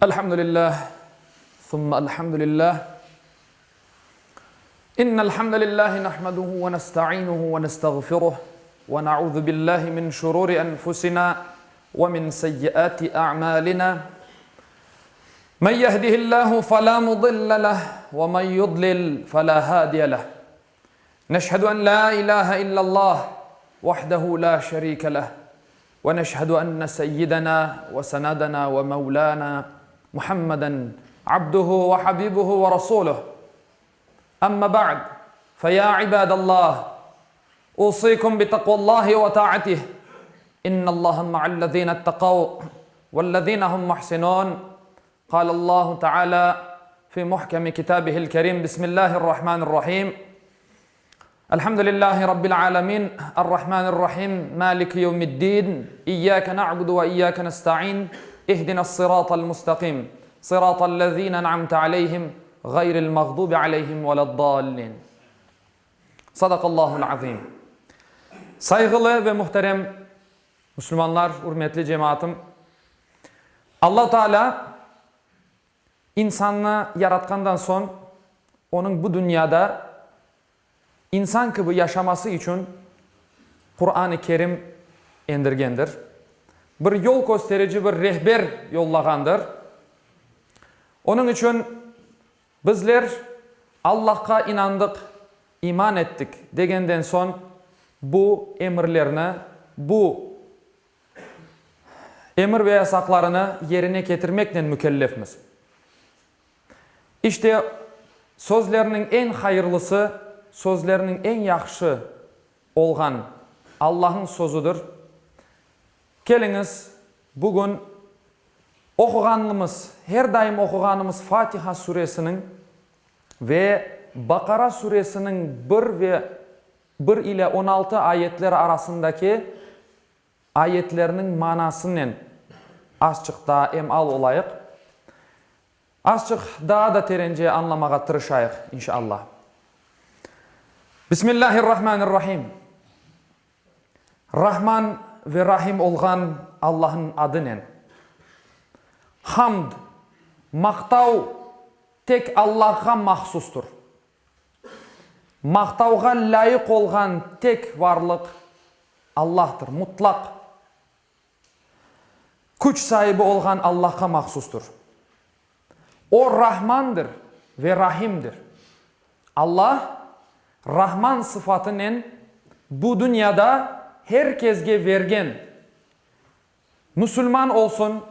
الحمد لله ثم الحمد لله إن الحمد لله نحمده ونستعينه ونستغفره ونعوذ بالله من شرور أنفسنا ومن سيئات أعمالنا من يهده الله فلا مضل له ومن يضلل فلا هادي له نشهد أن لا إله إلا الله وحده لا شريك له ونشهد أن سيدنا وسندنا ومولانا محمدا عبده وحبيبه ورسوله أما بعد فيا عباد الله أوصيكم بتقوى الله وطاعته إن الله مع الذين اتقوا والذين هم محسنون قال الله تعالى في محكم كتابه الكريم بسم الله الرحمن الرحيم الحمد لله رب العالمين الرحمن الرحيم مالك يوم الدين إياك نعبد وإياك نستعين اهدنا الصراط المستقيم صراط الذين أنعمت عليهم غير المغضوب عليهم ولا الضالين صدق الله العظيم. Saygılı ve muhterem Müslümanlar, hürmetli cemaatim, Allah Teala insanı yaratkandan son onun bu dünyada insan gibi yaşaması için Kur'an-ı Kerim indirgendir. Bir yol gösterici, bir rehber yollagandır. Onun için bizler Allah'a inandık, iman ettik degenden son bu emirlerini, bu emir ve yasaklarını yerine getirmekle mükellefmiz. İşte sözlerinin en hayırlısı, sözlerinin en yaxşı olgan Allah'ın sözüdür. Keliniz bugün okuganımız, her daim okuganımız Fatiha suresinin ve Bakara suresinin 1 ile 16 ayetleri arasındaki ayetlerinin manasının azıcık daha emal olayık. Azıcık daha da terence anlamağa tırışayık inşallah. Bismillahirrahmanirrahim. Rahman ve Rahim olgan Allah'ın adının. Hamd, maqtav tek Allah'a mahsustur. Maqtavga layık olgan tek varlık Allah'tır, mutlak. Güç sahibi olgan Allah'a mahsustur. O Rahmandır ve Rahim'dir. Allah Rahman sıfatının bu dünyada herkesge vergen, Müslüman olsun,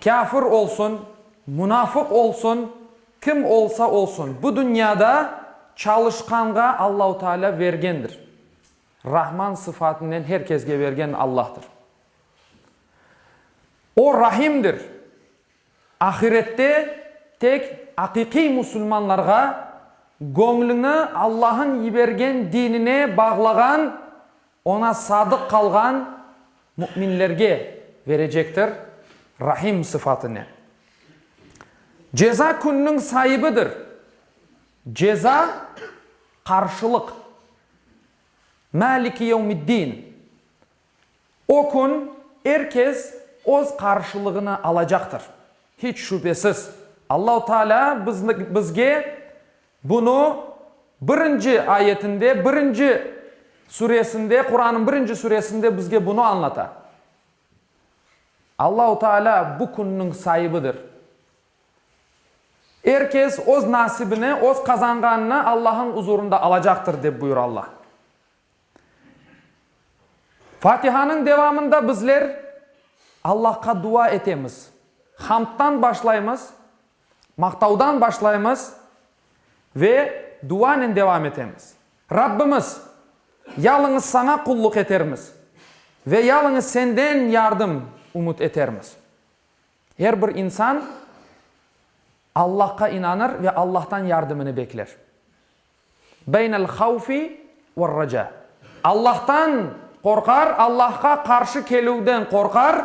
kafir olsun, münafık olsun, kim olsa olsun bu dünyada çalışkanğa Allah-u Teala vergendir. Rahman sıfatının herkesge vergen Allah'tır. O Rahim'dir. Ahirette tek hakiki Müslümanlarga gönlünü Allah'ın yibergen dinine bağlagan, ona sadık kalgan müminlerge verecektir Rahim sıfatını. Ceza gününün sahibidir. Ceza karşılık. Maliki yevmiddin. O gün herkes öz karşılığını alacaktır. Hiç şüphesiz. Allah-u Teala bizge bunu birinci ayetinde, birinci suresinde, Kur'an'ın birinci suresinde bizge bunu anlatar. Allah-u Teala bu günün sahibidir. Herkes öz nasibini, öz kazanganını Allah'ın huzurunda alacaktır deb buyur Allah. Fatiha'nın devamında bizler Allah'a dua etemiz. Hamdtan başlayımız, maqtavdan başlayımız ve duanın devam etemiz. Rabbimiz, yalnız sana kulluk eterimiz ve yalnız senden yardım umut eterimiz. Her bir insan Allah'a inanır ve Allah'tan yardımını bekler. Beynel havfi ve raca. Allah'tan korkar, Allah'a karşı keluvden korkar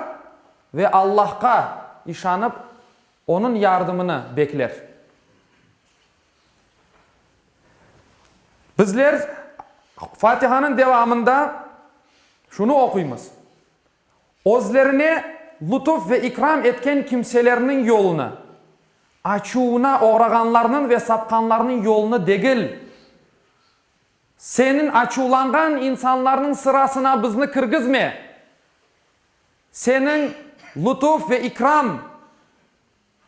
ve Allah'a işanıp onun yardımını bekler. Bizler Fatiha'nın devamında şunu okuyumuz. Özlerini lütuf ve ikram etken kimselerinin yolunu, açuğuna uğraganlarının ve sapkanlarının yolunu değil, senin açuğlangan insanların sırasına bizni kırgızme. Senin lütuf ve ikram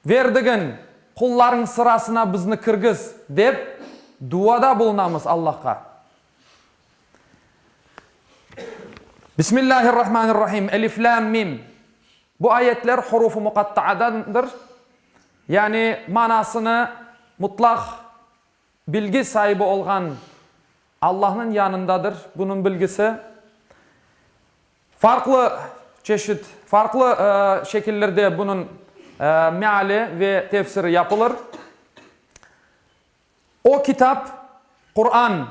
verdigin kulların sırasına bizni kırgız dep duada bulunamız Allah'a. Bismillahirrahmanirrahim. Elif lam mim. Bu ayetler hurufu mukatta'adandır. Yani manasını mutlak bilgi sahibi olan Allah'ın yanındadır. Bunun bilgisi farklı çeşit, farklı şekillerde bunun meali ve tefsiri yapılır. O kitap, Kur'an,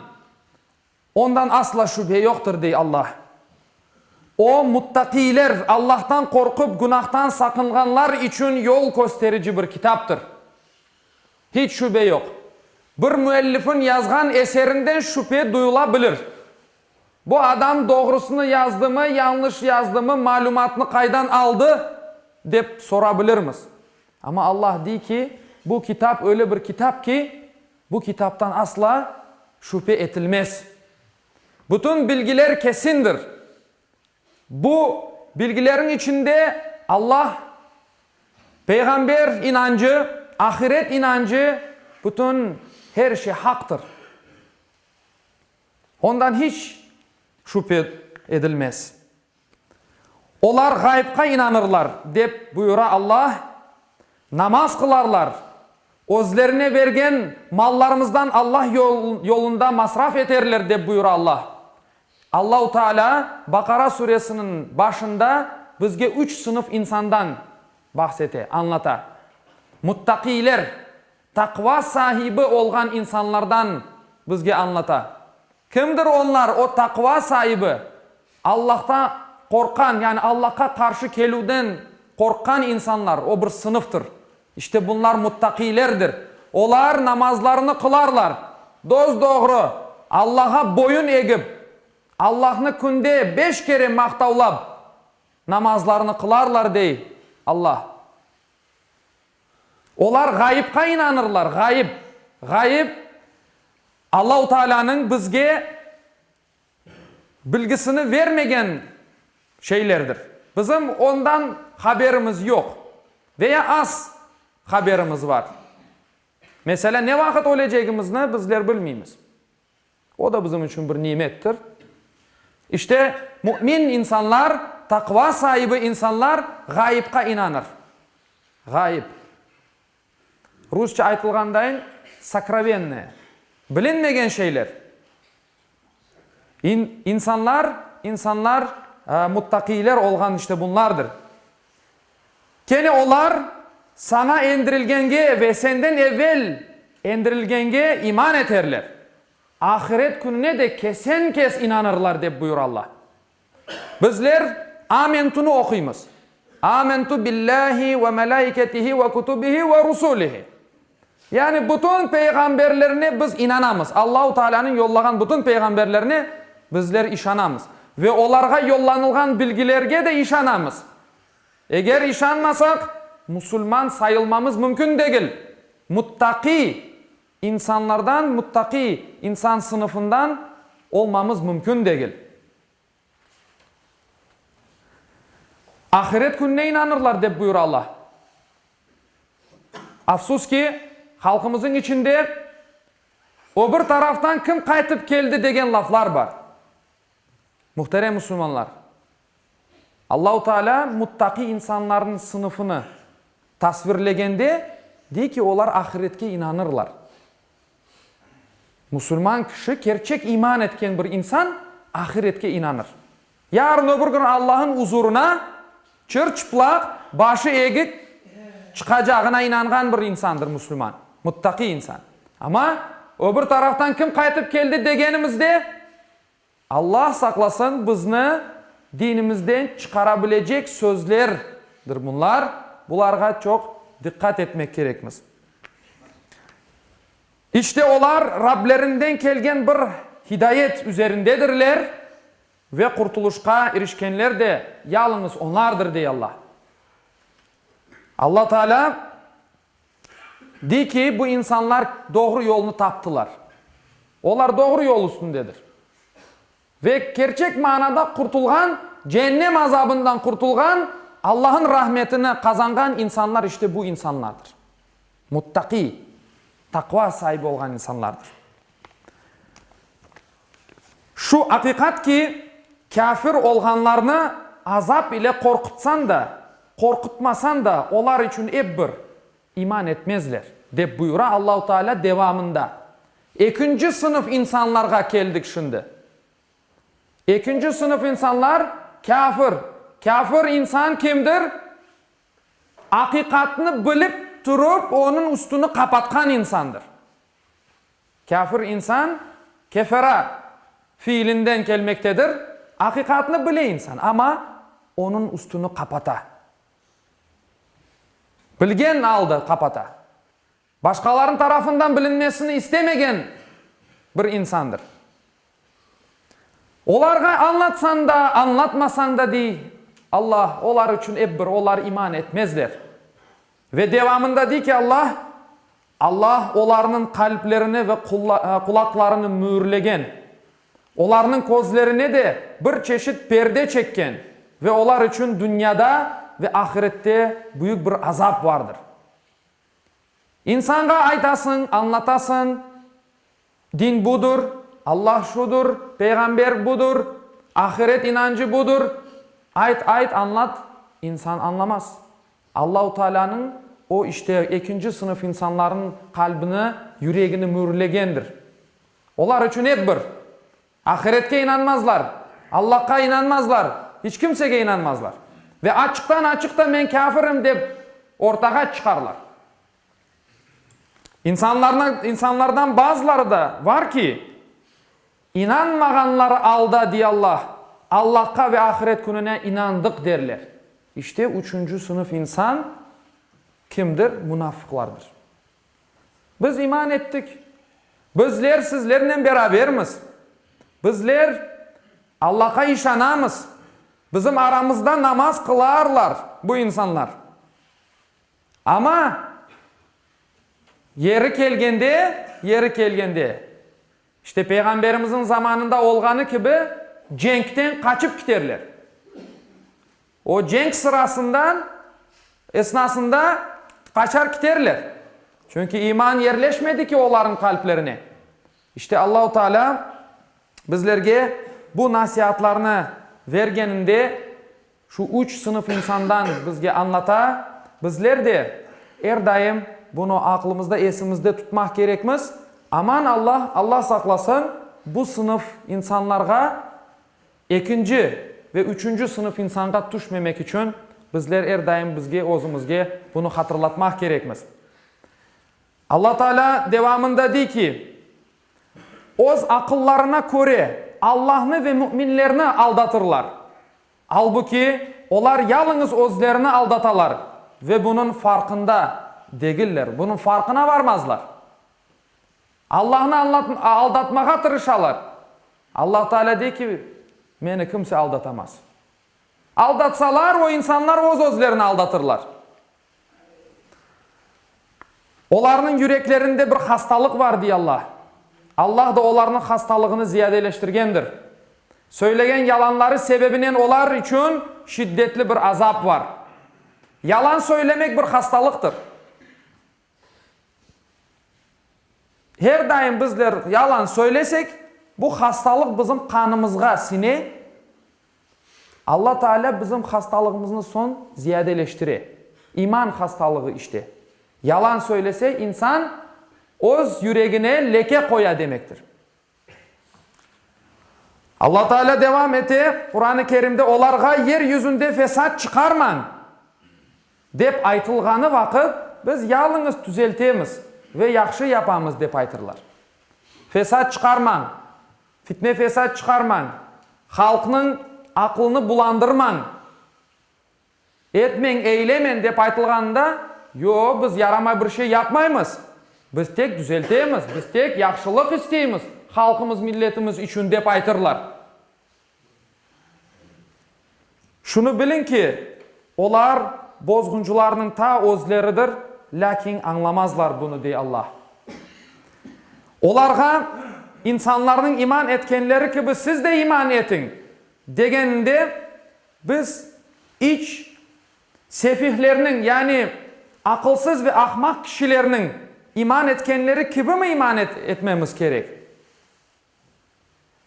ondan asla şüphe yoktur diye Allah. O muttakiler, Allah'tan korkup günahtan sakınganlar için yol gösterici bir kitaptır. Hiç şüphe yok. Bir müellifin yazgan eserinden şüphe duyulabilir. Bu adam doğrusunu yazdı mı, yanlış yazdı mı, malumatını kaydan aldı dep sorabiliriz. Ama Allah diyor ki bu kitap öyle bir kitap ki bu kitaptan asla şüphe etilmez. Bütün bilgiler kesindir. Bu bilgilerin içinde Allah, peygamber inancı, ahiret inancı, bütün her şey haktır. Ondan hiç şüphe edilmez. Onlar gaybka inanırlar dep buyura Allah. Namaz kılarlar. Özlerine vergen mallarımızdan Allah yolunda masraf ederler dep buyura Allah. Allah-u Teala Bakara suresinin başında bizge 3 sınıf insandan bahsete, anlata. Muttakiler, takva sahibi olgan insanlardan bizge anlata. Kimdir onlar o takva sahibi? Allah'tan korkan, yani Allah'a karşı keluden korkan insanlar, o bir sınıftır. İşte bunlar muttakilerdir. Onlar namazlarını kılarlar. Doz doğru Allah'a boyun egip Allah'ını günde 5 kere maktavlap namazlarını kılarlar dey Allah. Onlar gayipka inanırlar. Gayip Allah-u Teala'nın bizge bilgisini vermegen şeylerdir. Bizim ondan haberimiz yok. Veya az haberimiz var. Mesela ne vakit olacağımızı bizler bilmeyimiz. O da bizim için bir nimettir. İşte mümin insanlar, takva sahibi insanlar gayipka inanır. Gayip. Rusça aytılgandayn sakravenne. Bilinmegen şeyler. İnsanlar muttakiler olgan işte bunlardır. Kene olar sana endirilgenge ve senden evvel endirilgenge iman eterler. Ahiret gününe de kesen kes inanırlar dep buyur Allah. Bizler amentunu okuyumuz. Amentu billahi ve melaiketihi ve kutubihi ve rusulihi. Yani bütün peygamberlerine biz inanamız. Allah-u Teala'nın yollagan bütün peygamberlerine bizler işanamız. Ve onlarga yollanılgan bilgilerge de işanamız. Eğer işanmasak Müslüman sayılmamız mümkün değil. Muttaki insanlardan, muttaki insan sınıfından olmamız mümkün değil. Ahiret gününe inanırlar dep buyur Allah. Afsus ki halkımızın içinde o bir taraftan kim kaytıp geldi degen laflar var. Muhterem Müslümanlar. Allah-u Teala muttaki insanların sınıfını tasvirlegende diyor ki onlar ahiretke inanırlar. Müslüman kişi gerçek iman etken bir insan ahiretke inanır. Yarın öbür gün Allah'ın huzuruna çırçıplak, başı eğik çıkacağına inangan bir insandır Müslüman. Muttaki insan. Ama öbür taraftan kim kaytıp geldi degenimizde Allah saklasın bizni dinimizden çıkarabilecek sözlerdir bunlar. Bularga çok dikkat etmek gerekmiz. İşte onlar Rablerinden kelgen bir hidayet üzerindedirler ve kurtuluşka erişkenler de yalnız onlardır diye Allah. Allah Teala di ki bu insanlar doğru yolunu taptılar. Onlar doğru yol üstündedir. Ve gerçek manada kurtulgan, cehennem azabından kurtulgan, Allah'ın rahmetini kazangan insanlar işte bu insanlardır. Muttaki, takva sahibi olan insanlardır. Şu hakikat ki kafir olganlarını azap ile korkutsan da, korkutmasan da onlar için ebbir iman etmezler. De buyura Allah-u Teala devamında. İkinci sınıf insanlarga geldik şimdi. İkinci sınıf insanlar kafir. Kafir insan kimdir? Hakikatini bilip durup onun üstünü kapatkan insandır. Kafir insan kefera fiilinden gelmektedir. Hakikatini bile insan ama onun üstünü kapata. Bilgen aldı kapata. Başkaların tarafından bilinmesini istemegen bir insandır. Olarga anlatsan da anlatmasan da değil. Allah onlar için ebbir, onlar iman etmezler. Ve devamında değil ki Allah onların kalplerini ve kulaklarını mühürlegen. Onların gözlerine de bir çeşit perde çekken. Ve onlar için dünyada ve ahirette büyük bir azap vardır. İnsanga aytasın, anlatasın, din budur, Allah şudur, peygamber budur, ahiret inancı budur. Ayet anlat, insan anlamaz. Allah-u Teala'nın o işte ikinci sınıf insanların kalbini, yüreğini mühürlegendir. Onlar için hep bir. Ahiretke inanmazlar, Allah'a inanmazlar, hiç kimseye inanmazlar. Ve açıkta men kafirim deyip ortaya çıkarlar. İnsanlardan bazıları da var ki inanmaganları alda diye Allah'a ve ahiret gününe inandık derler. İşte üçüncü sınıf insan kimdir? Münafıklardır. Biz iman ettik. Bizler sizlerle berabermiz. Bizler Allah'a işanamız. Bizim aramızda namaz kılarlar bu insanlar. Ama yeri kelgende işte Peygamberimizin zamanında olganı gibi cenkten kaçıp giderler. O cenk sırasından esnasında kaçar giderler. Çünkü iman yerleşmedi ki onların kalplerine. İşte Allah-u Teala bizlerge bu nasihatlarını vergeninde şu üç sınıf insandan bizge anlata, bizler de her daim bunu aklımızda, esimizde tutmak gerekmiz. Aman Allah saklasın bu sınıf insanlarga ikinci ve üçüncü sınıf insanga düşmemek için bizler her daim bizge özümüzge bunu hatırlatmak gerekmiz. Allah Teala devamında deyir ki öz akıllarına göre Allah'ını ve müminlerini aldatırlar. Halbuki onlar yalnız özlerini aldatalar ve bunun farkında değiller. Bunun farkına varmazlar. Allah'ını aldatmaya tırışarlar. Allah Teala deyir ki beni kimse aldatamaz. Aldatsalar o insanlar özlerini aldatırlar. Onların yüreklerinde bir hastalık var diye Allah. Allah da onların hastalığını ziyadeleştirgendir. Söylegen yalanları sebebinden onlar için şiddetli bir azap var. Yalan söylemek bir hastalıktır. Her daim bizler yalan söylesek bu hastalık bizim kanımızga sine. Allah Teala bizim hastalığımızın son ziyadeleştire. İman hastalığı işte. Yalan söylese insan öz yüreğine leke koya demektir. Allah Teala devam ete Kur'an-ı Kerim'de olarga yeryüzünde fesat çıkarman dep aytılganı vakit biz yalnız düzeltemiz ve yaxşı yapamız dep aytırlar. Fesat çıkarman, fitne fesat çıkarman, halkının aklını bulandırman, etmen, eylemen dep aytılganda yo biz yaramay bir şey yapmayız. Biz tek düzeltemiz, biz tek yaxşılık isteyimiz. Halkımız, milletimiz için dep aytırlar. Şunu bilin ki, onlar bozguncularının ta özleridir, lakin anlamazlar bunu diye Allah. Olarga insanların iman etkenleri gibi siz de iman etin degende biz iç sefihlerinin yani akılsız ve ahmak kişilerinin iman etkenleri gibi mi iman etmemiz gerek?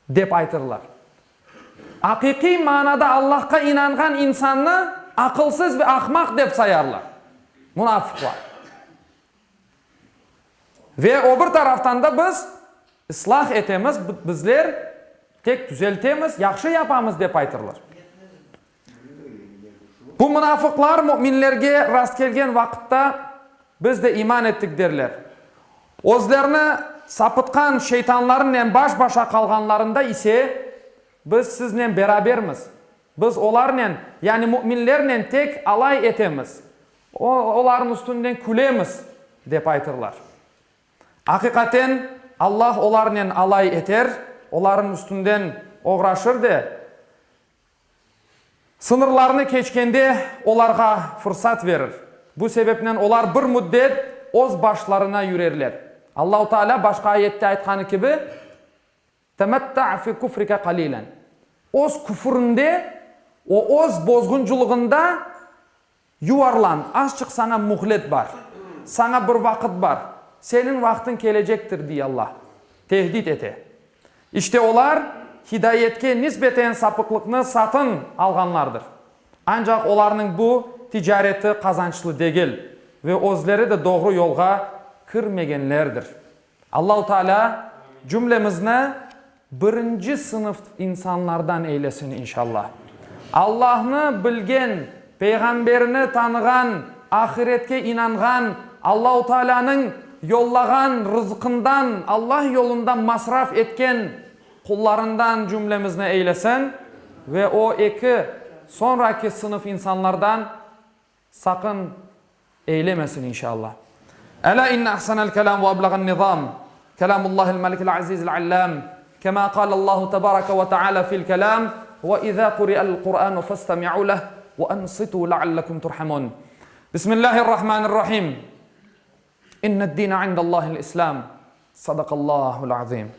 Dep aytırlar. Hakiki manada Allah'a inangan insanı akılsız ve ahmak dep sayarlar. Münafıklar. Ve o bir taraftan da biz ıslah etemiz, bizler tek düzeltemiz, yaxşı yapamız dep aytırlar. Bu münafıklar müminlerge rast kelgen vaqtda biz de iman ettik derler. Özlerini sapıtkan şeytanların baş başa kalganlarında ise biz sizinle berabermiz. Biz onlarla yani müminlerle tek alay etemiz. Onların üstünden külemiz dep aytırlar. Hakikaten Allah onlarla alay eter, onların üstünden oğraşır de sınırlarını keçkende onlarga fırsat verir. Bu sebepten onlar bir müddet öz başlarına yürerler. Allah-u Teala başka ayette aytkanı gibi "Tematta' fi kufrika qalilan." Öz küfüründe, o öz bozgunculuğunda yuvarlan. Azıcık sana muhlet var. Sana bir vakit var. Senin vaktin gelecektir diye Allah tehdit ete. İşte onlar hidayetke nispeten sapıklıkını satın alganlardır. Ancak onların bu ticareti kazançlı değil ve özleri de doğru yolga kirmegenlerdir. Allah-u Teala cümlemizne birinci sınıf insanlardan eylesin inşallah. Allah'ını bilgen, peygamberini tanıgan, ahiretke inangan, Allah-u Teala'nın yollagan rızkından, Allah yolundan masraf etken kullarından cümlemizne eylesin ve o iki sonraki sınıf insanlardan sakın eylemesin inşallah. Ela inne ahsanel kelam ve ablagan nizam kelamullahil melikil azizil allam kema kalallahu tebareke ve teala fil kelam ve izâ kuri'el Kur'an fastami'u leh ve ansitu leallekum turhamun. Bismillahirrahmanirrahim. İnned dîne indallâhil islam. Sadakallâhul azim.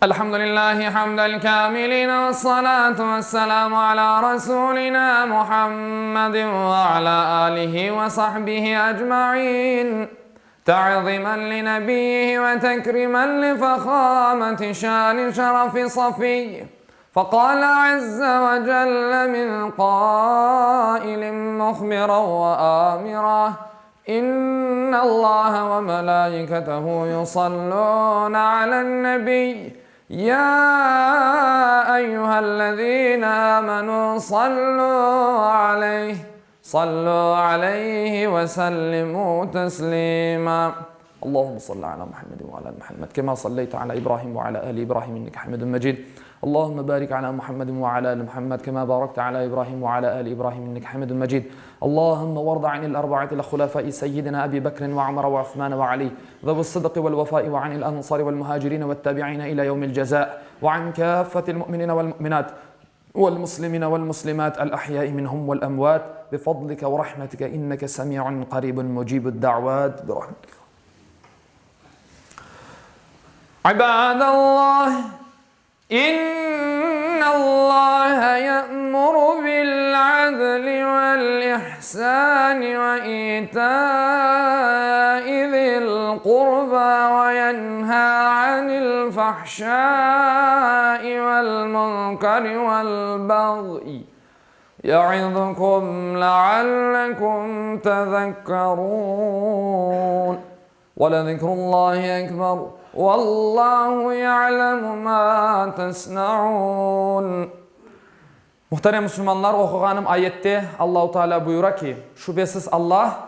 Elhamdülillahi hamdel kâmilin ve salatu ve selamu ala Resulina Muhammedin ve ala alihi ve sahbihi ecma'in. تعظيما لنبيه وتكريما لفخامة شان شرف صفي فقال عز وجل من قائل مخبرا وآمرا إن الله وملائكته يصلون على النبي يا أيها الذين آمنوا صلوا عليه وسلموا تسليما اللهم صل على محمد وعلى آل محمد كما صليت على إبراهيم وعلى آل إبراهيم إنك حميد مجيد اللهم بارك على محمد وعلى آل محمد كما باركت على إبراهيم وعلى آل إبراهيم إنك حميد مجيد اللهم وارض عن الأربعة الخلفاء سيدنا أبي بكر وعمر وعثمان وعلي ذوي الصدق والوفاء وعن الأنصار والمهاجرين والتابعين إلى يوم الجزاء وعن كافة المؤمنين والمؤمنات والمسلمين والمسلمات الأحياء منهم والأموات بفضلك ورحمتك إنك سميع قريب مجيب الدعوات برحمتك. عباد الله إن الله يأمر بالعدل والإحسان وإيتاء ذي القربى وينهى عن الفحشاء والمنكر والبغي يعظكم لعلكم تذكرون ولذكر الله أكبر والله يعلم ما تصنعون. Muhterem Müslümanlar, okuğanım ayette Allah-u Teala buyura ki, şüphesiz Allah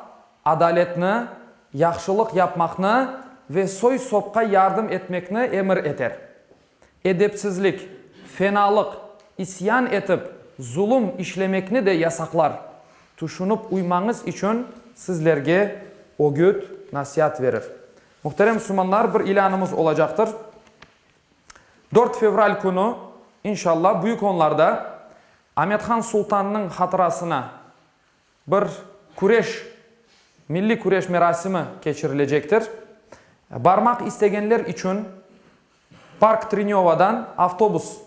adaletini, yaxşılık yapmakını ve soy sopka yardım etmekini emir eter. Edepsizlik, fenalık, isyan etip zulüm işlemekini de yasaklar. Tuşunup uymanız için sizlerge ögüt, nasihat verir. Muhterem Müslümanlar, bir ilanımız olacaktır. 4 fevral günü inşallah büyük onlarda Ahmethan Sultan'ın hatırasına bir milli kureş merasimi geçirilecektir. Barmak istegenler için Park Trinyova'dan avtobus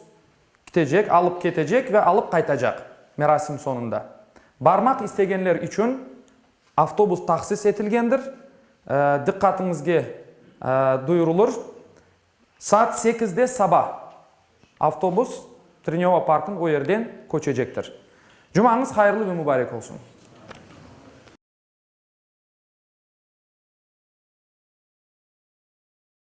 gidecek, alıp ketecek ve alıp kaytacak merasim sonunda. Barmak istegenler için avtobus taksis etilgendir. Dikkatinizge duyurulur. Saat 8'de sabah avtobus Trinyova Park'ın o yerden koçecektir. Cumanız hayırlı ve mübarek olsun.